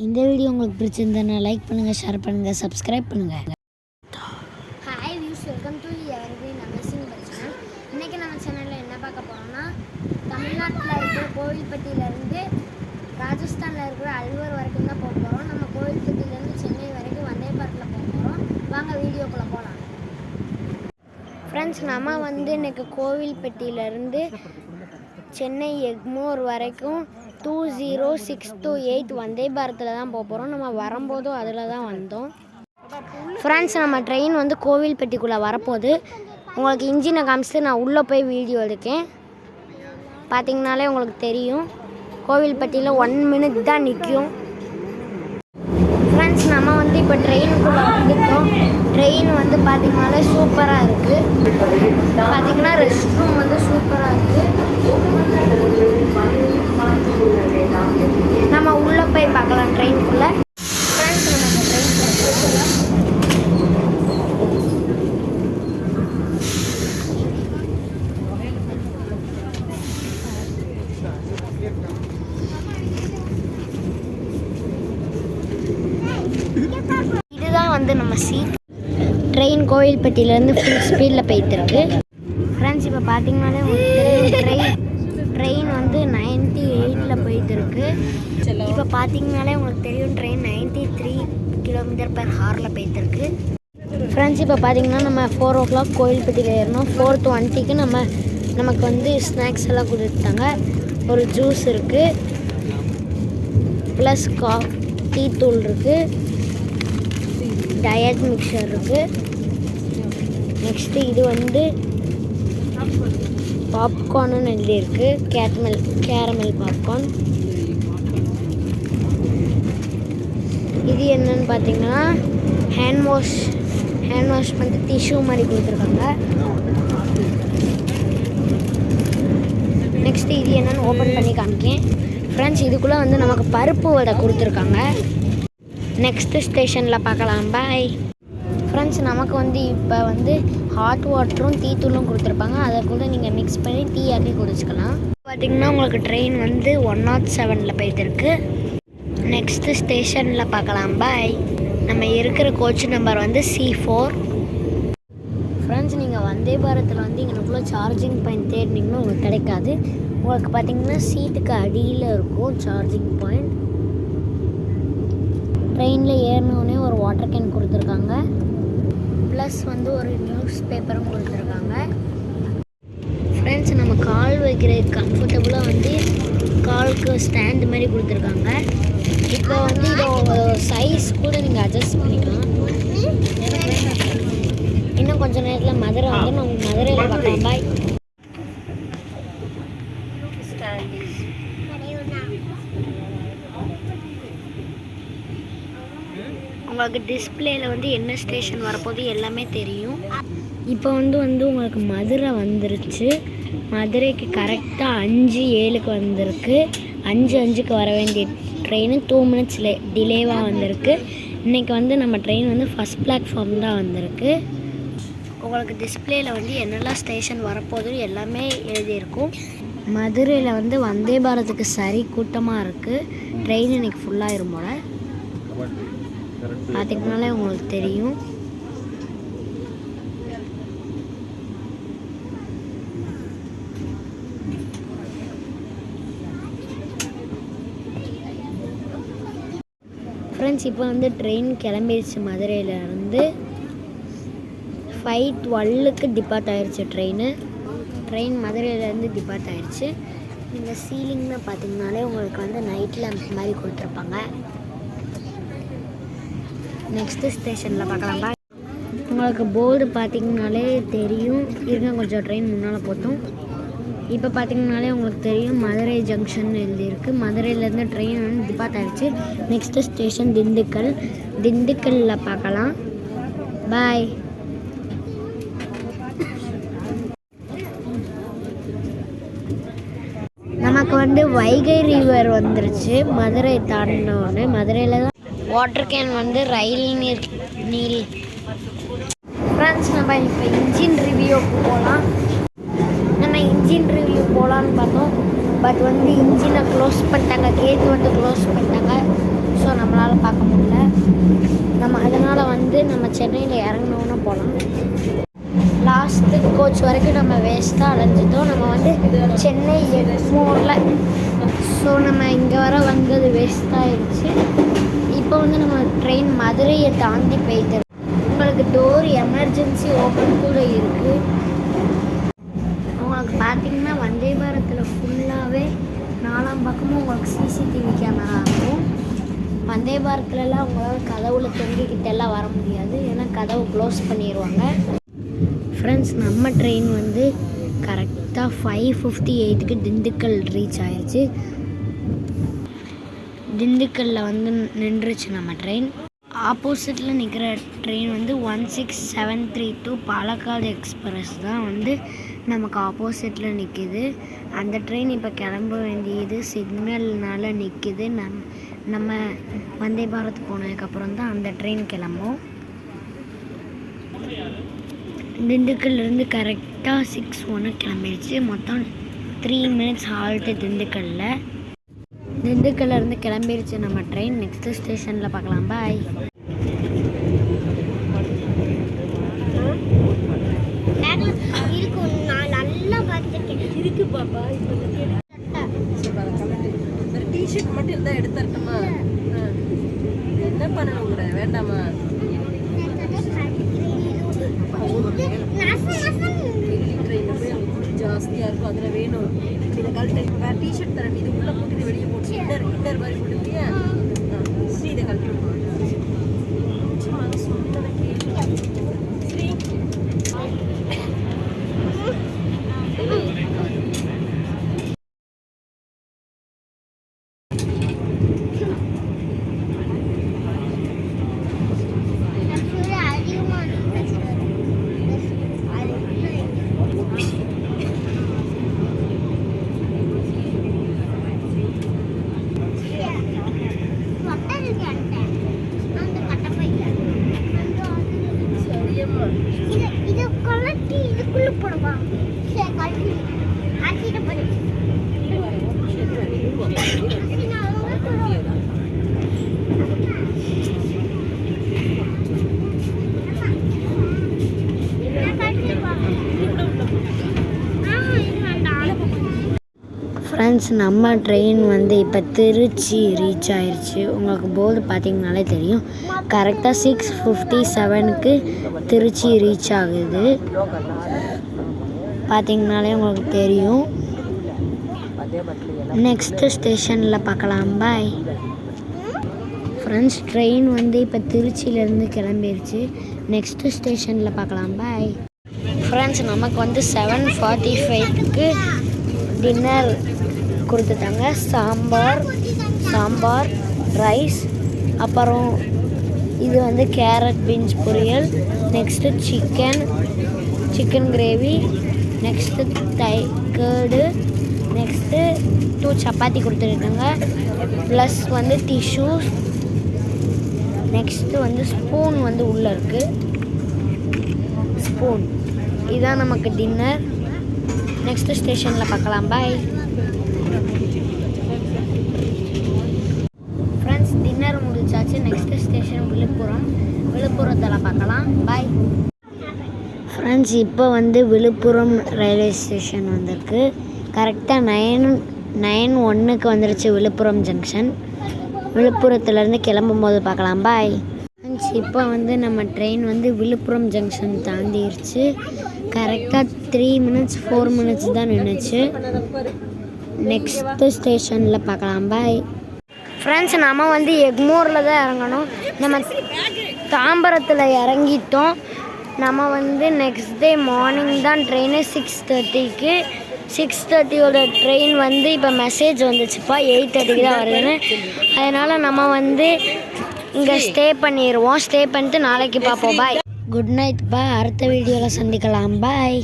இந்த வீடியோ உங்களுக்கு பிடிச்சிருந்தா லைக் பண்ணுங்கள், ஷேர் பண்ணுங்கள், சப்ஸ்கிரைப் பண்ணுங்கள். Hi views, welcome to evergreen amazing channel. இன்றைக்கி நம்ம சேனலில் என்ன பார்க்க போகிறோம்னா, தமிழ்நாட்டில் இருக்கிற கோவில்பட்டியிலேருந்து ராஜஸ்தானில் இருக்கிற அல்வர் வரைக்கும் தான் போக போகிறோம். நம்ம கோவில்பட்டியிலேருந்து சென்னை வரைக்கும் வந்தே பாரத்தில் போக போகிறோம். வாங்க வீடியோக்குள்ளே போகலாம். ஃப்ரெண்ட்ஸ், நம்ம இன்றைக்கி கோவில்பட்டியிலேருந்து சென்னை எக்மோர் வரைக்கும் 20628 வந்தே பாரத்தில் தான் போக போகிறோம். நம்ம வரும்போதும் அதில் தான் வந்தோம். ஃப்ரெண்ட்ஸ், நம்ம ட்ரெயின் கோவில்பட்டிக்குள்ளே வரப்போகுது. உங்களுக்கு இன்ஜினை காமிச்சிட்டு நான் உள்ளே போய் வீடியோ எடுக்கேன். பார்த்திங்கனாலே உங்களுக்கு தெரியும், கோவில்பட்டியில் 1 மினிட் தான் நிற்கும். ஃப்ரெண்ட்ஸ், நம்ம இப்போ ட்ரெயினுக்குள்ளே வந்துட்டோம். ட்ரெயின் பார்த்திங்கனாலே சூப்பராக இருக்குது. பார்த்திங்கன்னா ரெஸ்ட் ரூம் சூப்பராக இருக்குது. நம்ம உள்ளே போய் பார்க்கலாம் ட்ரெயினுக்குள்ளே. ஃப்ரெண்ட்ஸ், நம்ம இதுதான் நம்ம சீட். ட்ரெயின் கோவில்பட்டியிலேருந்து ஃபுல் ஸ்பீடில் போயிட்டுருக்கு. ஃப்ரெண்ட்ஸ், இப்போ பார்த்தீங்கன்னாலே ட்ரெயின் 98ல் போயிட்டுருக்கு. இப்போ பார்த்தீங்கனாலே உங்களுக்கு தெரியும், ட்ரெயின் 93 km/h போயிட்டுருக்கு. ஃப்ரெண்ட்ஸ், இப்போ பார்த்தீங்கன்னா நம்ம 4 o'clock கோவில்பட்டியில் ஏறணும். 4:20க்கு நமக்கு ஸ்நாக்ஸ் எல்லாம் கொடுத்துட்டாங்க. ஒரு ஜூஸ் இருக்குது, ப்ளஸ் டீ தூள் இருக்குது, டயட் மிக்சர் இருக்குது. நெக்ஸ்ட்டு இது பாப்கார்னு எழுதியிருக்கு, கேரமல் பாப்கார்ன். இது என்னன்னு பார்த்தீங்கன்னா ஹேண்ட் வாஷ் டிஷ்யூ மாதிரி கொடுத்துருக்காங்க. நெக்ஸ்ட்டு இது என்னென்னு ஓப்பன் பண்ணி காமிக்கேன். ஃப்ரெண்ட்ஸ், இதுக்குள்ளே நமக்கு பருப்பு வடை கொடுத்துருக்காங்க. நெக்ஸ்ட்டு ஸ்டேஷனில் பார்க்கலாம். பாய். ஃப்ரெண்ட்ஸ், நமக்கு இப்போ ஹாட் வாட்டரும் டீ தூளும் கொடுத்துருப்பாங்க. அதை கூட நீங்கள் மிக்ஸ் பண்ணி டீ ஆக்கி குடிச்சிக்கலாம். பார்த்திங்கன்னா உங்களுக்கு ட்ரெயின் 107ல் போயிட்டுருக்கு. நெக்ஸ்ட்டு ஸ்டேஷனில் பார்க்கலாம். பாய். நம்ம இருக்கிற கோச் நம்பர் C4. ஃப்ரெண்ட்ஸ், நீங்கள் வந்தே பாரத்தில் இங்கனக்குள்ளே சார்ஜிங் பாயிண்ட் தேடினீங்கன்னா உங்களுக்கு கிடைக்காது. உங்களுக்கு பார்த்திங்கன்னா சீட்டுக்கு அடியில் இருக்கும் சார்ஜிங் பாயிண்ட். ட்ரெயினில் ஏறினோடனே ஒரு வாட்டர் கேன் கொடுத்துருக்காங்க, ப்ளஸ் ஒரு நியூஸ் பேப்பரும் கொடுத்துருக்காங்க. ஃப்ரெண்ட்ஸ், நம்ம கால் வைக்கிறதுக்கு கம்ஃபர்டபுளாக காலுக்கு ஸ்டாண்டு மாதிரி கொடுத்துருக்காங்க. இப்போ இதோட சைஸ் கூட நீங்கள் அட்ஜஸ்ட் பண்ணிக்கலாம். இன்னும் கொஞ்சம் நேரத்தில் மதுரை நம்ம மதுரையில் பார்க்கலாம். பாய். உங்களுக்கு டிஸ்பிளேயில் என்ன ஸ்டேஷன் வரப்போது எல்லாமே தெரியும். இப்போ உங்களுக்கு மதுரை வந்துருச்சு. மதுரைக்கு கரெக்டாக 5:07க்கு வந்திருக்கு. 5:05க்கு வர வேண்டிய ட்ரெயின் 2 minutes டிலேவாக வந்திருக்கு. இன்றைக்கி நம்ம ட்ரெயின் ஃபஸ்ட் பிளாட்ஃபார்ம் தான் வந்திருக்கு. உங்களுக்கு டிஸ்பிளேயில் என்னெல்லாம் ஸ்டேஷன் வரப்போகுது எல்லாமே எழுதியிருக்கும். மதுரையில் வந்தே பாரத்துக்கு சரி கூட்டமாக இருக்குது. ட்ரெயின் இன்றைக்கி ஃபுல்லாகிரும் போல. பார்த்திங்கனாலே உங்களுக்கு தெரியும். ஃப்ரெண்ட்ஸ், இப்போ ட்ரெயின் கிளம்பிடுச்சு. மதுரையிலேருந்து 5:12க்கு டிபார்ட் ஆகிடுச்சு ட்ரெயின் மதுரையிலேருந்து டிபார்ட் ஆகிடுச்சு. இந்த சீலிங்னு பார்த்திங்கனாலே உங்களுக்கு நைட் லேம்ப் மாதிரி கொடுத்துருப்பாங்க. நெக்ஸ்ட்டு ஸ்டேஷனில் பார்க்கலாம். பாய். உங்களுக்கு போர்டு பார்த்திங்கனாலே தெரியும். இருங்க, கொஞ்சம் ட்ரெயின் முன்னால் போட்டோம். இப்போ பார்த்திங்கனாலே உங்களுக்கு தெரியும், மதுரை ஜங்ஷன் எழுதியிருக்கு. மதுரையிலேருந்து ட்ரெயின் டிபார்ட் ஆகிடுச்சு. நெக்ஸ்ட்டு ஸ்டேஷன் திண்டுக்கல்லில் பார்க்கலாம். பாய். நமக்கு வைகை ரிவர் வந்துருச்சு. மதுரை தாண்டினோடனே மதுரையில் தான் வாட்டர் கேன் ரயில் நீர். ஃப்ரெண்ட்ஸ், நம்ம இப்போ இன்ஜின் ரிவ்யூக்கு போகலாம். நம்ம இன்ஜின் ரிவ்யூ போகலான்னு பார்த்தோம். பட் இன்ஜினை க்ளோஸ் பண்ணிட்டாங்க. கேட் க்ளோஸ் பண்ணிட்டாங்க. ஸோ நம்மளால் பார்க்க முடியல. நம்ம அதனால் வந்து நம்ம சென்னையில் இறங்கணுன்னு போகலாம். லாஸ்ட்டு கோச் வரைக்கும் நம்ம வேஸ்ட்டாக அலைஞ்சிட்டோம். நம்ம வந்து சென்னை எக்மோரில், ஸோ நம்ம இங்கே வர வந்தது வேஸ்ட்டாகிடுச்சு. இப்போ வந்து நம்ம ட்ரெயின் மதுரையை தாண்டி போயிட்டு உங்களுக்கு டோர் எமர்ஜென்சி ஓப்பன் கூட இருக்குது. உங்களுக்கு பார்த்தீங்கன்னா வந்தே பாரத்தில் ஃபுல்லாகவே 4 பக்கமும் உங்களுக்கு சிசிடிவி கேமரா இருக்கும். வந்தே பாரத்துலலாம் உங்களால் கதவுல தொங்கிக்கிட்டெல்லாம் வர முடியாது, ஏன்னா கதவு க்ளோஸ் பண்ணிடுவாங்க. ஃப்ரெண்ட்ஸ், நம்ம ட்ரெயின் வந்து கரெக்டாக 5:58க்கு திண்டுக்கல் ரீச் ஆயிடுச்சு. திண்டுக்கல்லில் வந்து நின்றுச்சு நம்ம ட்ரெயின். ஆப்போசிட்டில் நிற்கிற ட்ரெயின் வந்து 16732 பாலக்காடு எக்ஸ்பிரஸ் தான் வந்து நமக்கு ஆப்போசிட்டில் நிற்கிது. அந்த ட்ரெயின் இப்போ கிளம்ப வேண்டியது சிக்னல்னால நிற்கிது. நம்ம வந்தே பாரத் போனதுக்கப்புறம் தான் அந்த ட்ரெயின் கிளம்பும். திண்டுக்கல்லேருந்து கரெக்டாக 6:01 கிளம்பிடுச்சு. மொத்தம் 3 மினிட்ஸ் ஹால்ட்டு திண்டுக்கல்லில். திண்டுக்கல்லேருந்து கிளம்பிடுச்சு நம்ம ட்ரெயின். நெக்ஸ்ட்டு ஸ்டேஷனில் பார்க்கலாம். பாய். இருக்கு பாப்பா. டிஷர்ட் மட்டும் இருந்தால் எடுத்துட்டோமா? என்ன பண்ணணும் கூட வேண்டாமா? ஜாஸ்தியாக இருக்கும், அதில் வேணும். இந்த கழட்டு வேறு டிஷர்ட் தரேன், இது உள்ளே போட்டு வெளியே போட்டு இன்னர் மாதிரி போட்டுருக்கியா? ஸ்ரீ இதை கழட்டி விடுவோம். சொன்னதை கேட்டு ஸ்ரீ ஃப்ரெண்ட்ஸ், நம்ம ட்ரெயின் வந்து இப்போ திருச்சி ரீச் ஆயிடுச்சு. உங்களுக்கு போர்டு பார்த்தீங்கனாலே தெரியும். கரெக்டாக 6:57க்கு திருச்சி ரீச் ஆகுது. பார்த்தீங்கனாலே உங்களுக்கு தெரியும். நெக்ஸ்ட்டு ஸ்டேஷனில் பார்க்கலாம். பாய். ஃப்ரெண்ட்ஸ், ட்ரெயின் வந்து இப்போ திருச்சியிலேருந்து கிளம்பிடுச்சு. நெக்ஸ்ட்டு ஸ்டேஷனில் பார்க்கலாம். பாய். ஃப்ரெண்ட்ஸ், நமக்கு வந்து 7:45க்கு டின்னர் கொடுத்துட்டாங்க. சாம்பார் ரைஸ், அப்புறம் இது வந்து கேரட் பீன்ஸ் பொரியல், next chicken gravy, next curd, next 2 chapati கொடுத்துருக்காங்க, ப்ளஸ் வந்து டிஷ்யூஸ், நெக்ஸ்ட்டு வந்து ஸ்பூன் வந்து உள்ளே இருக்குது. ஸ்பூன் இதுதான் நமக்கு டின்னர். நெக்ஸ்ட்டு ஸ்டேஷனில் பார்க்கலாம். பாய். ஃப்ரெண்ட்ஸ், டின்னர் முடிச்சாச்சு. நெக்ஸ்ட்டு ஸ்டேஷன் விழுப்புரத்தில் பார்க்கலாம். பாய். ஃப்ரெண்ட்ஸ், இப்போ வந்து விழுப்புரம் ரயில்வே ஸ்டேஷன் வந்திருக்கு. கரெக்டாக 9:01க்கு வந்துருச்சு விழுப்புரம் ஜங்ஷன். விழுப்புரத்துலேருந்து கிளம்பும் போது பார்க்கலாம். பாய். ஃப்ரெண்ட்ஸ், இப்போ வந்து நம்ம ட்ரெயின் வந்து விழுப்புரம் ஜங்ஷன் தாண்டிடுச்சு. கரெக்டாக 3 மினிட்ஸ் 4 மினிட்ஸ் தான் நின்றுச்சு. நெக்ஸ்ட்டு ஸ்டேஷனில் பார்க்கலாம். பாய். ஃப்ரெண்ட்ஸ், நம்ம வந்து எக்மோரில் தான் இறங்கணும். நம்ம தாம்பரத்தில் இறங்கிட்டோம். நம்ம வந்து நெக்ஸ்ட் டே மார்னிங் தான் ட்ரெயின் 6:30க்கு. 6:30யோட ட்ரெயின் வந்து இப்போ மெசேஜ் வந்துச்சுப்பா 8:30க்கு தான் வருதுன்னு. அதனால் நம்ம வந்து இங்கே ஸ்டே பண்ணிடுவோம். ஸ்டே பண்ணிட்டு நாளைக்கு பார்ப்போம். பாய். குட் நைட் பா. அடுத்த வீடியோவில் சந்திக்கலாம். பாய்.